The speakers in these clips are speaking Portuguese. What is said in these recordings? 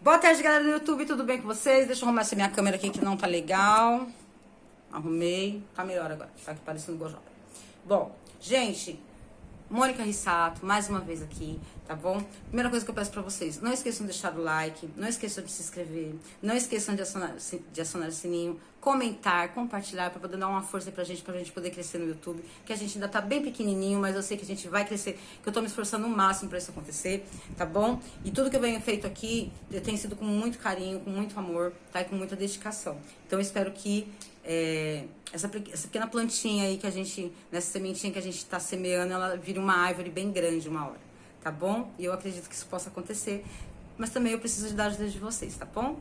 Boa tarde, galera do YouTube, tudo bem com vocês? Deixa eu arrumar essa minha câmera aqui que não tá legal. Arrumei, tá melhor agora, tá aqui parecendo gojota. Bom, gente, Mônica Rissato, mais uma vez aqui, tá bom? Primeira coisa que eu peço pra vocês, não esqueçam de deixar o like, não esqueçam de se inscrever, não esqueçam de acionar o sininho, comentar, compartilhar, pra poder dar uma força pra gente poder crescer no YouTube, que a gente ainda tá bem pequenininho, mas eu sei que a gente vai crescer, que eu tô me esforçando o máximo pra isso acontecer, tá bom? E tudo que eu venho feito aqui, eu tenho sido com muito carinho, com muito amor, tá? E com muita dedicação. Então eu espero que essa pequena plantinha aí que a gente, nessa sementinha que a gente tá semeando, ela vira uma árvore bem grande uma hora, tá bom? E eu acredito que isso possa acontecer, mas também eu preciso da ajuda de vocês, tá bom?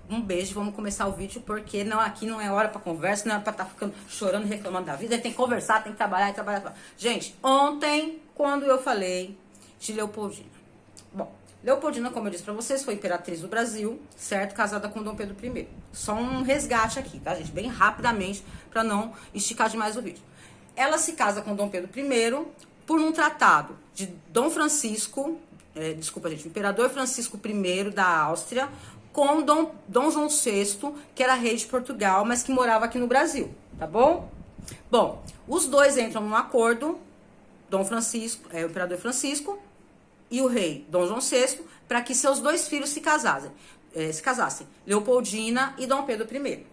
Um beijo, vamos começar o vídeo, porque aqui não é hora pra conversa, não é pra estar ficando chorando, reclamando da vida, tem que conversar, tem que trabalhar e trabalhar. Gente, ontem, quando eu falei de Leopoldina, bom, Leopoldina, como eu disse pra vocês, foi imperatriz do Brasil, certo? Casada com Dom Pedro I. Só um resgate aqui, tá, gente? Bem rapidamente, pra não esticar demais o vídeo. Ela se casa com Dom Pedro I por um tratado de Dom Francisco, Imperador Francisco I da Áustria, com Dom João VI, que era rei de Portugal, mas que morava aqui no Brasil, tá bom? Bom, os dois entram num acordo, o Imperador Francisco e o rei Dom João VI, para que seus dois filhos se casassem, Leopoldina e Dom Pedro I.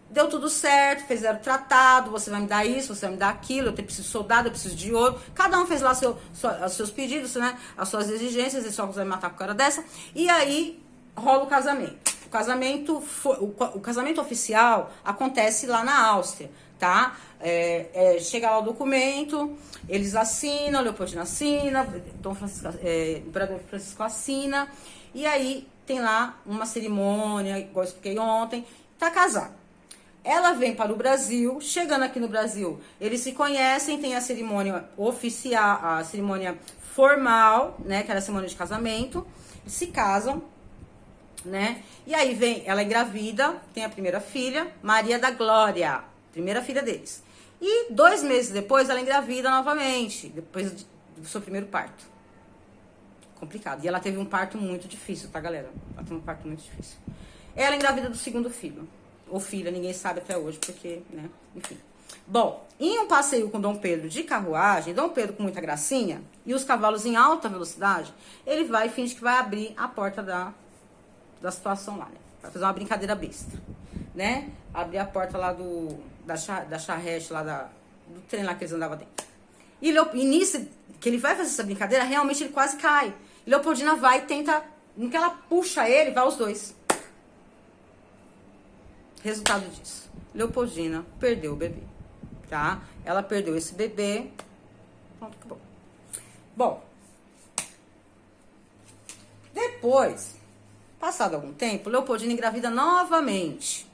Deu tudo certo, fizeram tratado, você vai me dar isso, você vai me dar aquilo, eu preciso de soldado, eu preciso de ouro. Cada um fez lá os seus pedidos, né? As suas exigências, esse óculos vai me matar com a cara dessa. E aí rola o casamento. O casamento oficial acontece lá na Áustria, tá? Chega lá o documento, eles assinam, Leopoldina assina, Imperador Francisco assina, e aí tem lá uma cerimônia, igual eu expliquei ontem, tá casado. Ela vem para o Brasil, chegando aqui no Brasil, eles se conhecem, tem a cerimônia oficial, a cerimônia formal, né, que era a cerimônia de casamento, se casam, né? E aí ela é engravida, tem a primeira filha, Maria da Glória, primeira filha deles. E 2 meses depois ela engravida novamente, depois do seu primeiro parto. Complicado. E ela teve um parto muito difícil, tá, galera? Ela teve um parto muito difícil. Ela engravida do segundo filho. Ou filha, ninguém sabe até hoje, porque, né? Enfim. Bom, em um passeio com Dom Pedro de carruagem, Dom Pedro com muita gracinha, e os cavalos em alta velocidade, ele vai e finge que vai abrir a porta da situação lá, né? Vai fazer uma brincadeira besta, né? Abrir a porta lá da charrete, lá do trem lá que eles andavam dentro. E nisso, que ele vai fazer essa brincadeira, realmente ele quase cai. E Leopoldina vai e tenta, no que ela puxa ele, vai os dois. Resultado disso, Leopoldina perdeu o bebê, tá? Ela perdeu esse bebê, pronto, acabou. Bom, depois, passado algum tempo, Leopoldina engravida novamente.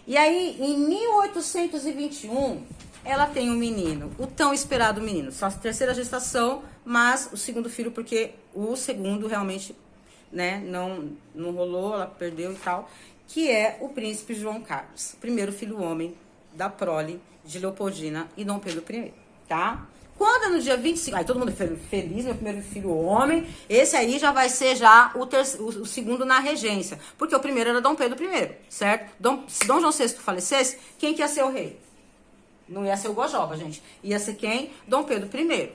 E aí, em 1821, ela tem um menino, o tão esperado menino. Só a terceira gestação, mas o segundo filho, porque o segundo realmente, né, não rolou, ela perdeu e tal, que é o príncipe João Carlos, o primeiro filho homem da prole de Leopoldina e Dom Pedro I, tá? Quando é no dia 25, aí todo mundo feliz, meu primeiro filho homem, esse aí já vai ser o segundo na regência, porque o primeiro era Dom Pedro I, certo? Se Dom João VI falecesse, quem que ia ser o rei? Não ia ser o Gojoba, gente. Ia ser quem? Dom Pedro I.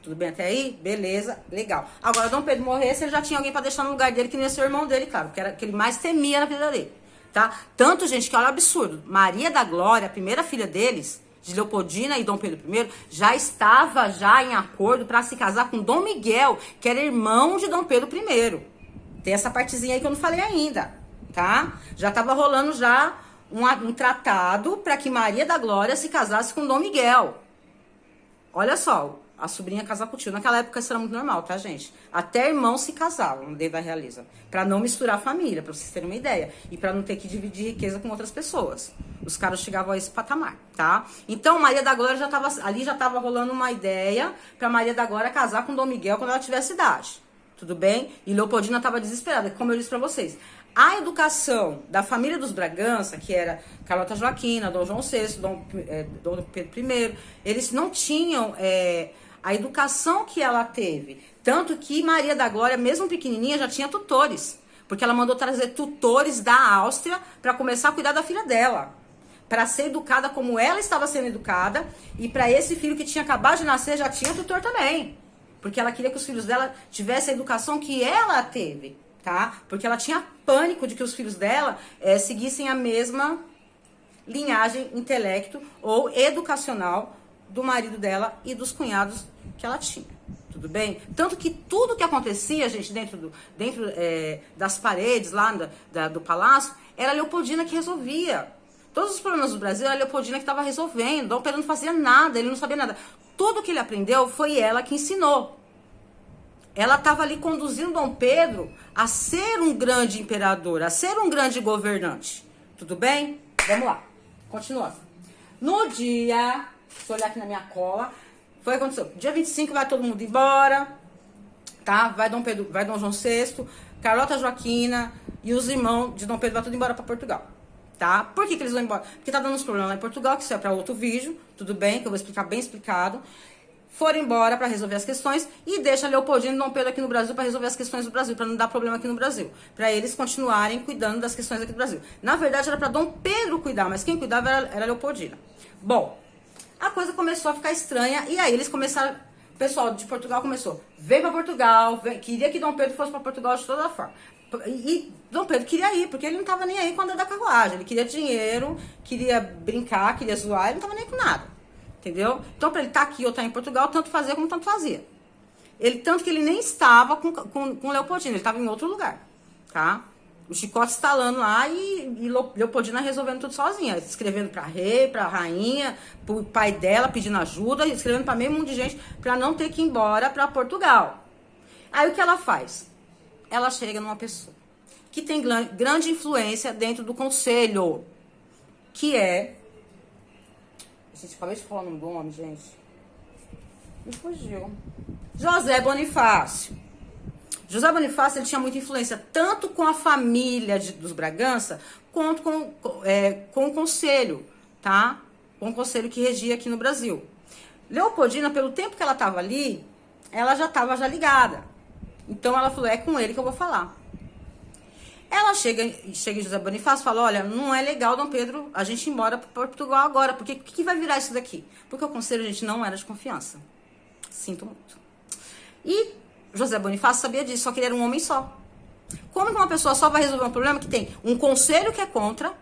Tudo bem até aí? Beleza, legal. Agora, Dom Pedro morresse, ele já tinha alguém pra deixar no lugar dele, que não ia ser o irmão dele, claro, que era o que ele mais temia na vida dele, tá? Tanto, gente, que olha o absurdo. Maria da Glória, a primeira filha deles, de Leopoldina e Dom Pedro I, já estava em acordo para se casar com Dom Miguel, que era irmão de Dom Pedro I. Tem essa partezinha aí que eu não falei ainda, tá? Já estava rolando um tratado para que Maria da Glória se casasse com Dom Miguel. Olha só, a sobrinha casar com o tio. Naquela época isso era muito normal, tá, gente? Até irmãos se casavam dentro da realeza. Pra não misturar a família, pra vocês terem uma ideia. E pra não ter que dividir riqueza com outras pessoas. Os caras chegavam a esse patamar, tá? Então, Maria da Glória já tava rolando uma ideia pra Maria da Glória casar com Dom Miguel quando ela tivesse idade. Tudo bem? E Leopoldina tava desesperada, como eu disse pra vocês. A educação da família dos Bragança, que era Carlota Joaquina, Dom João VI, Dom Pedro I, eles não tinham a educação que ela teve. Tanto que Maria da Glória, mesmo pequenininha, já tinha tutores. Porque ela mandou trazer tutores da Áustria para começar a cuidar da filha dela. Para ser educada como ela estava sendo educada. E para esse filho que tinha acabado de nascer já tinha tutor também. Porque ela queria que os filhos dela tivessem a educação que ela teve, tá? Porque ela tinha pânico de que os filhos dela seguissem a mesma linhagem intelecto ou educacional do marido dela e dos cunhados que ela tinha. Tudo bem? Tanto que tudo que acontecia, gente, dentro das paredes lá do palácio, era a Leopoldina que resolvia. Todos os problemas do Brasil era a Leopoldina que estava resolvendo. Dom Pedro não fazia nada, ele não sabia nada. Tudo que ele aprendeu foi ela que ensinou. Ela estava ali conduzindo Dom Pedro a ser um grande imperador, a ser um grande governante. Tudo bem? Vamos lá. Continuando. No dia, se eu olhar aqui na minha cola, foi o que aconteceu. Dia 25 vai todo mundo embora, tá? Vai Dom Pedro, vai Dom João VI, Carlota Joaquina e os irmãos de Dom Pedro vai tudo embora para Portugal. Tá? Por que eles vão embora? Porque tá dando uns problemas lá em Portugal, que isso é para outro vídeo, tudo bem, que eu vou explicar bem explicado. Foram embora para resolver as questões e deixa Leopoldina e Dom Pedro aqui no Brasil para resolver as questões do Brasil, para não dar problema aqui no Brasil, para eles continuarem cuidando das questões aqui do Brasil. Na verdade era para Dom Pedro cuidar, mas quem cuidava era Leopoldina. Bom, a coisa começou a ficar estranha e aí eles começaram, o pessoal de Portugal começou, veio para Portugal, queria que Dom Pedro fosse para Portugal de toda forma. E Dom Pedro queria ir, porque ele não estava nem aí com a andar da carruagem. Ele queria dinheiro, queria brincar, queria zoar, ele não estava nem com nada. Entendeu? Então, para ele estar aqui ou estar em Portugal, tanto fazia como tanto fazia. Tanto que ele nem estava com Leopoldina, ele estava em outro lugar. Tá? O chicote estalando lá e Leopoldina resolvendo tudo sozinha. Escrevendo para rei, para rainha, para o pai dela pedindo ajuda, escrevendo para meio mundo de gente para não ter que ir embora para Portugal. Aí o que ela faz? Ela chega numa pessoa que tem grande influência dentro do conselho, que é... Gente, acabei de falar o nome do homem, gente. Me fugiu. José Bonifácio. José Bonifácio, ele tinha muita influência, tanto com a família dos Bragança, quanto com o conselho, tá? Com o conselho que regia aqui no Brasil. Leopoldina, pelo tempo que ela estava ali, ela já estava ligada. Então ela falou, é com ele que eu vou falar. Ela chega em José Bonifácio e fala, olha, não é legal, Dom Pedro, a gente ir embora para Portugal agora, porque o que vai virar isso daqui? Porque o conselho, gente, não era de confiança. Sinto muito. E José Bonifácio sabia disso, só que ele era um homem só. Como que uma pessoa só vai resolver um problema que tem um conselho que é contra,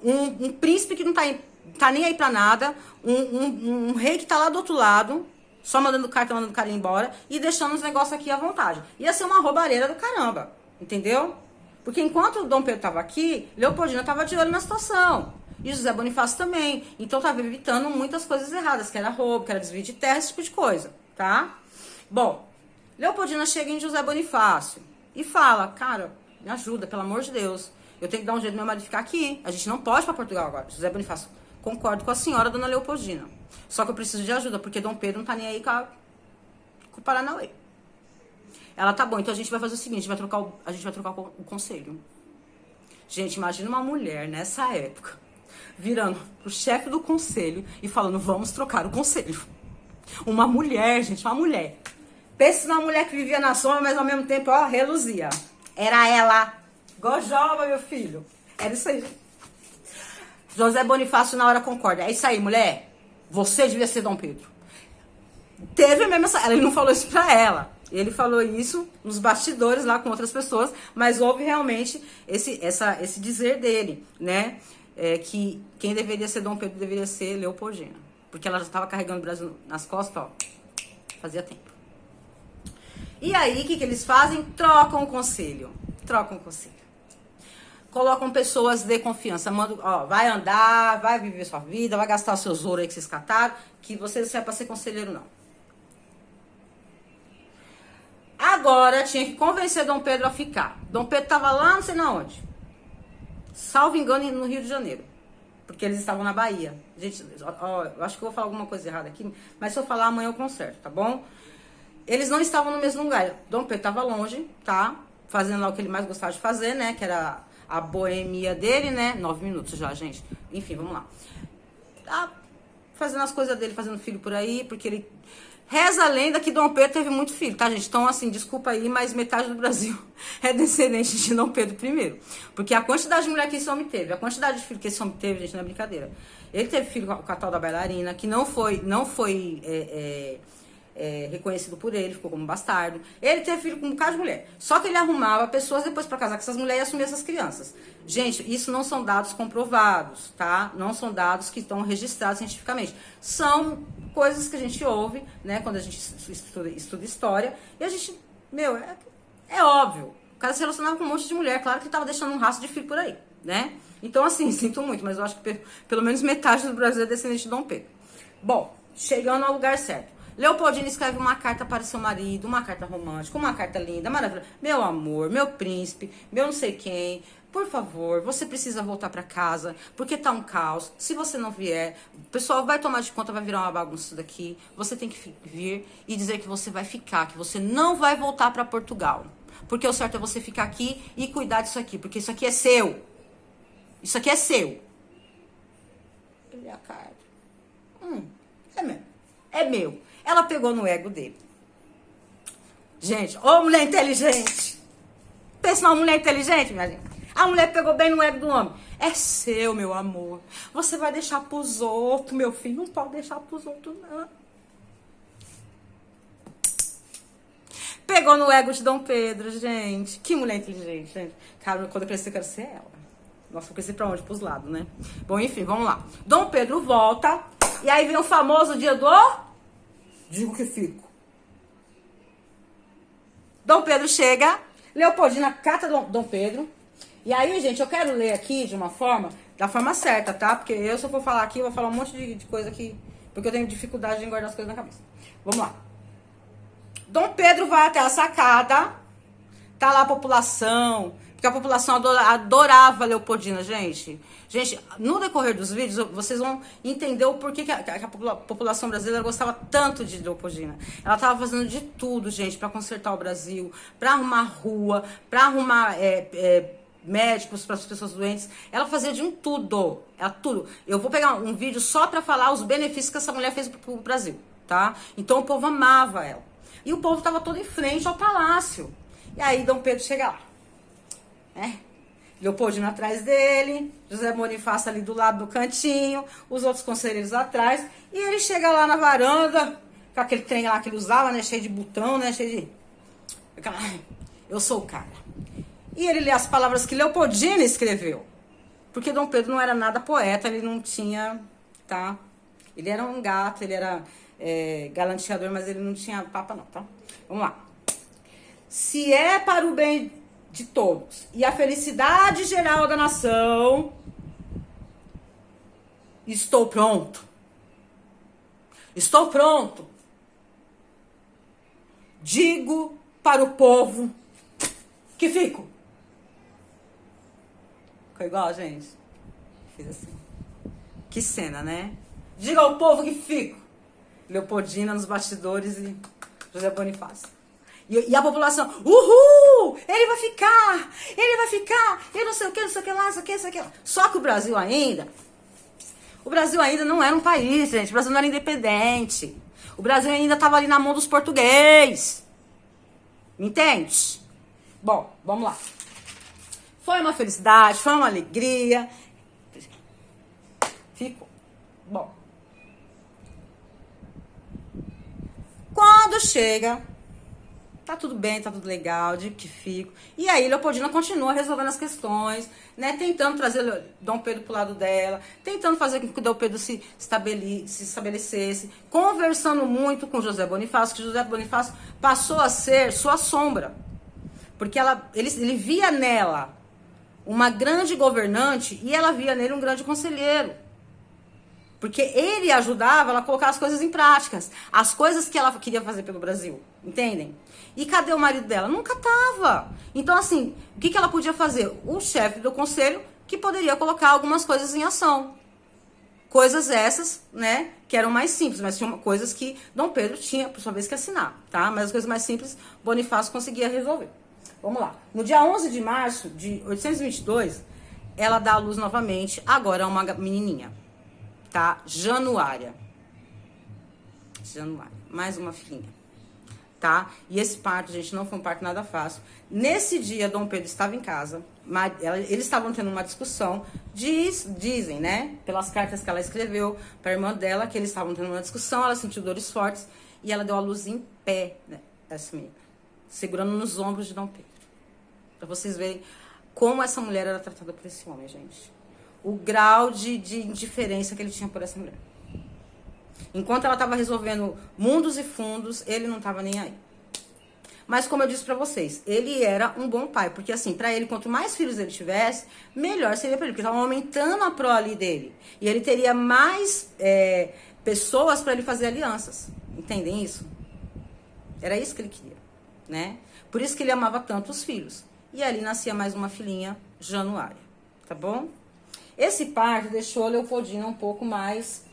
um príncipe que não tá nem aí pra nada, um rei que tá lá do outro lado, só mandando carta, mandando o cara embora e deixando os negócios aqui à vontade. Ia ser uma roubalheira do caramba, entendeu? Porque enquanto o Dom Pedro tava aqui, Leopoldina tava de olho na situação. E José Bonifácio também. Então tava evitando muitas coisas erradas, que era roubo, que era desvio de terra, esse tipo de coisa, tá? Bom, Leopoldina chega em José Bonifácio e fala, cara, me ajuda, pelo amor de Deus. Eu tenho que dar um jeito do meu marido ficar aqui. A gente não pode ir pra Portugal agora. José Bonifácio, concordo com a senhora, dona Leopoldina. Só que eu preciso de ajuda, porque Dom Pedro não tá nem aí com o Paranauê. Ela, tá bom, então a gente vai fazer o seguinte, a gente vai trocar o conselho. Gente, imagina uma mulher nessa época, virando pro chefe do conselho e falando, vamos trocar o conselho. Uma mulher, gente, uma mulher. Pensa numa mulher que vivia na sombra, mas ao mesmo tempo, ó, reluzia. Era ela. Gojoba, meu filho. Era isso aí. José Bonifácio na hora concorda. É isso aí, mulher. Você devia ser Dom Pedro. Teve mesmo essa... Ele não falou isso pra ela. Ele falou isso nos bastidores lá com outras pessoas, mas houve realmente esse dizer dele, né? Que quem deveria ser Dom Pedro deveria ser Leopoldina. Porque ela já estava carregando o Brasil nas costas, ó, fazia tempo. E aí, o que eles fazem? Trocam o conselho. Trocam o conselho. Colocam pessoas de confiança. Mandam, ó, vai andar, vai viver sua vida, vai gastar os seus ouros aí que vocês cataram, que você não serve para ser conselheiro, não. Agora, tinha que convencer Dom Pedro a ficar. Dom Pedro estava lá, não sei na onde. Salvo engano, no Rio de Janeiro. Porque eles estavam na Bahia. Gente, ó, eu acho que eu vou falar alguma coisa errada aqui, mas se eu falar amanhã eu conserto, tá bom? Eles não estavam no mesmo lugar. Dom Pedro estava longe, tá? Fazendo lá o que ele mais gostava de fazer, né? Que era a boemia dele, né? 9 minutos já, gente. Enfim, vamos lá. Tá fazendo as coisas dele, fazendo filho por aí, porque ele Reza a lenda que Dom Pedro teve muito filho, tá, gente? Então, assim, desculpa aí, mas metade do Brasil é descendente de Dom Pedro I. Porque a quantidade de mulher que esse homem teve, a quantidade de filho que esse homem teve, gente, não é brincadeira. Ele teve filho com a tal da bailarina, que não foi reconhecido por ele, ficou como bastardo. Ele teve filho com um bocado de mulher. Só que ele arrumava pessoas depois pra casar com essas mulheres e assumir essas crianças. Gente, isso não são dados comprovados, tá? Não são dados que estão registrados cientificamente. São coisas que a gente ouve, né? Quando a gente estuda história. E a gente, é óbvio. O cara se relacionava com um monte de mulher. Claro que ele tava deixando um rastro de filho por aí, né? Então, assim, sinto muito, mas eu acho que pelo menos metade do Brasil é descendente de Dom Pedro. Bom, chegando ao lugar certo. Leopoldina escreve uma carta para seu marido, uma carta romântica, uma carta linda, maravilhosa. Meu amor, meu príncipe, meu não sei quem, por favor, você precisa voltar para casa, porque tá um caos. Se você não vier, o pessoal vai tomar de conta, vai virar uma bagunça isso daqui. Você tem que vir e dizer que você vai ficar, que você não vai voltar para Portugal. Porque o certo é você ficar aqui e cuidar disso aqui, porque isso aqui é seu. Isso aqui é seu. Ele é a carta. É mesmo. É meu. Ela pegou no ego dele. Gente, ô mulher inteligente. Pensa numa mulher inteligente, minha gente. A mulher pegou bem no ego do homem. É seu, meu amor. Você vai deixar pros outros, meu filho. Não pode deixar pros outros, não. Pegou no ego de Dom Pedro, gente. Que mulher inteligente, gente. Cara, quando eu crescer, eu quero ser ela. Nossa, vou crescer pra onde? Pros lados, né? Bom, enfim, vamos lá. Dom Pedro volta. E aí vem o famoso dia do... Digo que fico. Dom Pedro chega, Leopoldina cata Dom Pedro. E aí, gente, eu quero ler aqui de uma forma, da forma certa, tá? Porque eu, se eu for falar aqui, eu vou falar um monte de coisa aqui, porque eu tenho dificuldade em guardar as coisas na cabeça. Vamos lá. Dom Pedro vai até a sacada, tá lá a população, porque a população adorava Leopoldina, gente. Gente, no decorrer dos vídeos, vocês vão entender o porquê que a população brasileira gostava tanto de Leopoldina. Ela tava fazendo de tudo, gente, para consertar o Brasil, para arrumar rua, para arrumar médicos para as pessoas doentes. Ela fazia de um tudo. Ela tudo. Eu vou pegar um vídeo só para falar os benefícios que essa mulher fez pro Brasil, tá? Então o povo amava ela. E o povo tava todo em frente ao palácio. E aí Dom Pedro chega lá, né? Leopoldina atrás dele, José Bonifácio ali do lado do cantinho, os outros conselheiros atrás, e ele chega lá na varanda, com aquele trem lá que ele usava, né, cheio de botão, né, cheio de... Eu sou o cara. E ele lê as palavras que Leopoldina escreveu, porque Dom Pedro não era nada poeta, ele não tinha, tá? Ele era um gato, ele era galanteador, mas ele não tinha papa não, tá? Vamos lá. Se é para o bem de todos e a felicidade geral da nação, estou pronto. Estou pronto. Digo para o povo que fico. Ficou igual, gente? Fiz assim. Que cena, né? Diga ao povo que fico. Leopoldina nos bastidores e José Bonifácio. E a população, uhul, ele vai ficar, eu não sei o que, não sei o que lá, não sei o que, não sei o que lá. Só que o Brasil ainda não era um país, gente, o Brasil não era independente. O Brasil ainda estava ali na mão dos portugueses. Me entende? Bom, vamos lá. Foi uma felicidade, foi uma alegria. Ficou. Bom. Quando chega... Tá tudo bem, tá tudo legal, de que fico. E aí Leopoldina continua resolvendo as questões, né? Tentando trazer Dom Pedro pro lado dela, tentando fazer com que o Dom Pedro se estabelecesse, conversando muito com José Bonifácio, que José Bonifácio passou a ser sua sombra. Porque ele via nela uma grande governante e ela via nele um grande conselheiro. Porque ele ajudava ela a colocar as coisas em práticas. As coisas que ela queria fazer pelo Brasil. Entendem? E cadê o marido dela? Nunca tava. Então, assim, o que ela podia fazer? O chefe do conselho que poderia colocar algumas coisas em ação. Coisas essas, né, que eram mais simples, mas tinham coisas que Dom Pedro tinha, por sua vez, que assinar, tá? Mas as coisas mais simples, Bonifácio conseguia resolver. Vamos lá. No dia 11 de março de 822, ela dá à luz novamente, agora uma menininha. Tá? Januária. mais uma filhinha, tá? E esse parto, gente, não foi um parto nada fácil. Nesse dia, Dom Pedro estava em casa, eles estavam tendo uma discussão, dizem, né, pelas cartas que ela escreveu para a irmã dela, que eles estavam tendo uma discussão, ela sentiu dores fortes e ela deu a luz em pé, né, essa menina, segurando nos ombros de Dom Pedro. Para vocês verem como essa mulher era tratada por esse homem, gente. O grau de indiferença que ele tinha por essa mulher. Enquanto ela estava resolvendo mundos e fundos, ele não estava nem aí. Mas como eu disse pra vocês, ele era um bom pai. Porque assim, pra ele, quanto mais filhos ele tivesse, melhor seria pra ele. Porque estavam aumentando a prole dele. E ele teria mais pessoas pra ele fazer alianças. Entendem isso? Era isso que ele queria, né? Por isso que ele amava tanto os filhos. E ali nascia mais uma filhinha, Januária. Tá bom? Esse parto deixou a Leopoldina um pouco mais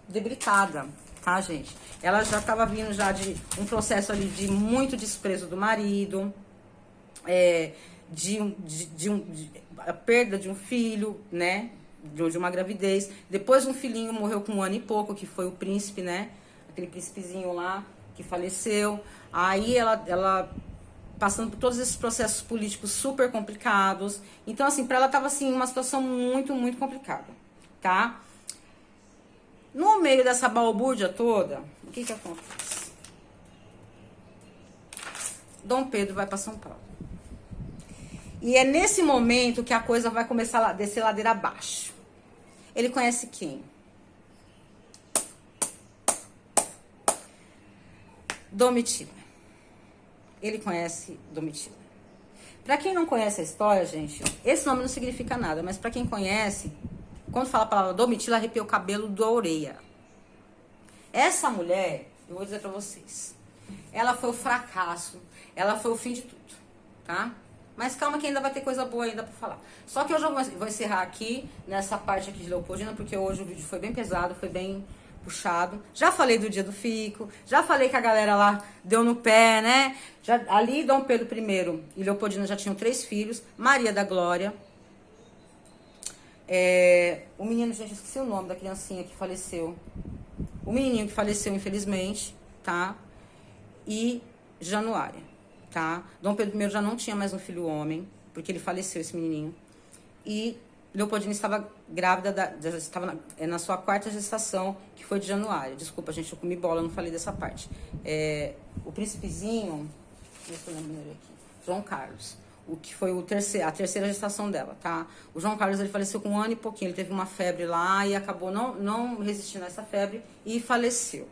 debilitada, tá, gente? Ela já estava vindo já de um processo ali de muito desprezo do marido, a perda de um filho, né? De uma gravidez. Depois um filhinho morreu com 1 ano e pouco, que foi o príncipe, né? Aquele príncipezinho lá que faleceu. Aí ela passando por todos esses processos políticos super complicados. Então, assim, para ela tava assim uma situação muito, muito complicada, tá? No meio dessa balbúrdia toda, o que acontece? Dom Pedro vai para São Paulo. E é nesse momento que a coisa vai começar a descer ladeira abaixo. Ele conhece quem? Domitila. Ele conhece Domitila. Pra quem não conhece a história, gente, esse nome não significa nada, mas pra quem conhece, quando fala a palavra Domitila, arrepia o cabelo da orelha. Essa mulher, eu vou dizer pra vocês, ela foi o fracasso, ela foi o fim de tudo, tá? Mas calma que ainda vai ter coisa boa ainda pra falar. Só que hoje eu vou encerrar aqui, nessa parte aqui de Leopoldina, porque hoje o vídeo foi bem pesado, foi bem puxado. Já falei do dia do fico, já falei que a galera lá deu no pé, né? Ali Dom Pedro I e Leopoldina já tinham 3 filhos, Maria da Glória. O menino, gente, eu esqueci o nome da criancinha que faleceu. O menininho que faleceu, infelizmente, tá? E Januária, tá? Dom Pedro I já não tinha mais um filho homem, porque ele faleceu, esse menininho. E Leopoldina estava grávida, já estava na sua 4ª gestação, que foi de Januária. Desculpa, gente, eu comi bola, eu não falei dessa parte. O príncipezinho, deixa eu lembrar ele aqui, João Carlos, o que foi a terceira gestação dela, tá? O João Carlos, ele faleceu com 1 ano e pouquinho, ele teve uma febre lá e acabou não resistindo a essa febre e faleceu.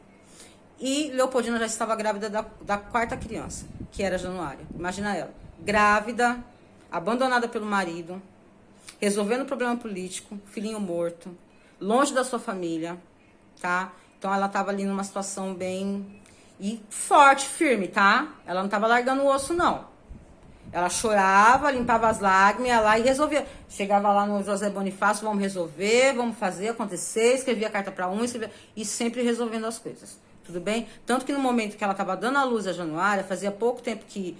E Leopoldina já estava grávida da 4ª criança, que era Januária. Imagina ela, grávida, abandonada pelo marido, resolvendo o problema político, filhinho morto, longe da sua família, tá? Então ela tava ali numa situação bem forte, firme, tá? Ela não tava largando o osso, não. Ela chorava, limpava as lágrimas, ia lá e resolvia. Chegava lá no José Bonifácio, vamos resolver, vamos fazer acontecer, escrevia carta para um, e sempre resolvendo as coisas. Tudo bem? Tanto que no momento que ela tava dando a luz a Januária, fazia pouco tempo que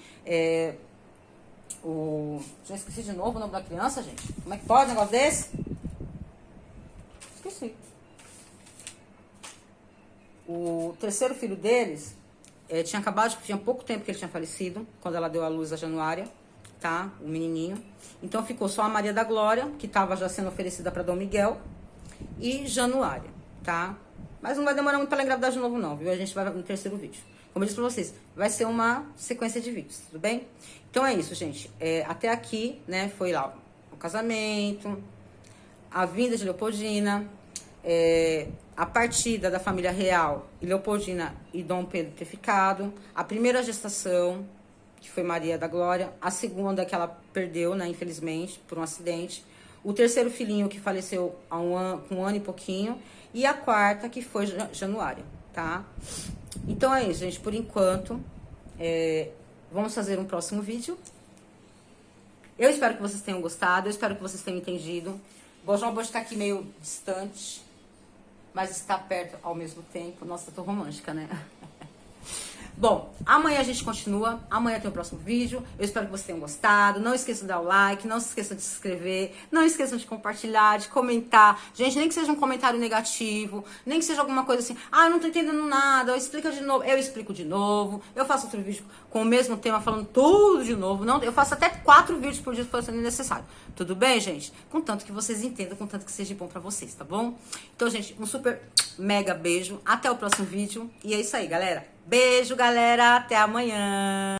já esqueci de novo o nome da criança, gente. Como é que pode um negócio desse? Esqueci. O terceiro filho deles tinha pouco tempo que ele tinha falecido, quando ela deu à luz a Januária, tá? O menininho. Então ficou só a Maria da Glória, que estava já sendo oferecida para Dom Miguel, e Januária, tá? Mas não vai demorar muito para ela engravidar de novo, não, viu? A gente vai no terceiro vídeo. Como eu disse pra vocês, vai ser uma sequência de vídeos, tudo bem? Então é isso, gente. Até aqui, né, foi lá o casamento, a vinda de Leopoldina, a partida da família real e Leopoldina e Dom Pedro ter ficado, a primeira gestação, que foi Maria da Glória, a segunda que ela perdeu, né, infelizmente, por um acidente, o terceiro filhinho que faleceu com 1 ano e pouquinho, e a quarta que foi Januária, tá? Então é isso, gente, por enquanto, vamos fazer um próximo vídeo. Eu espero que vocês tenham gostado, eu espero que vocês tenham entendido. João pode estar aqui meio distante, mas está perto ao mesmo tempo. Nossa, eu tô romântica, né? Bom, amanhã a gente continua. Amanhã tem o próximo vídeo. Eu espero que vocês tenham gostado. Não esqueçam de dar o like, não se esqueçam de se inscrever, não esqueçam de compartilhar, de comentar. Gente, nem que seja um comentário negativo, nem que seja alguma coisa assim, eu não tô entendendo nada, explica de novo. Eu explico de novo. Eu faço outro vídeo com o mesmo tema, falando tudo de novo. Não, eu faço até 4 vídeos por dia se for necessário. Tudo bem, gente? Contanto que vocês entendam, contanto que seja bom pra vocês, tá bom? Então, gente, um super mega beijo. Até o próximo vídeo. E é isso aí, galera. Beijo, galera. Até amanhã.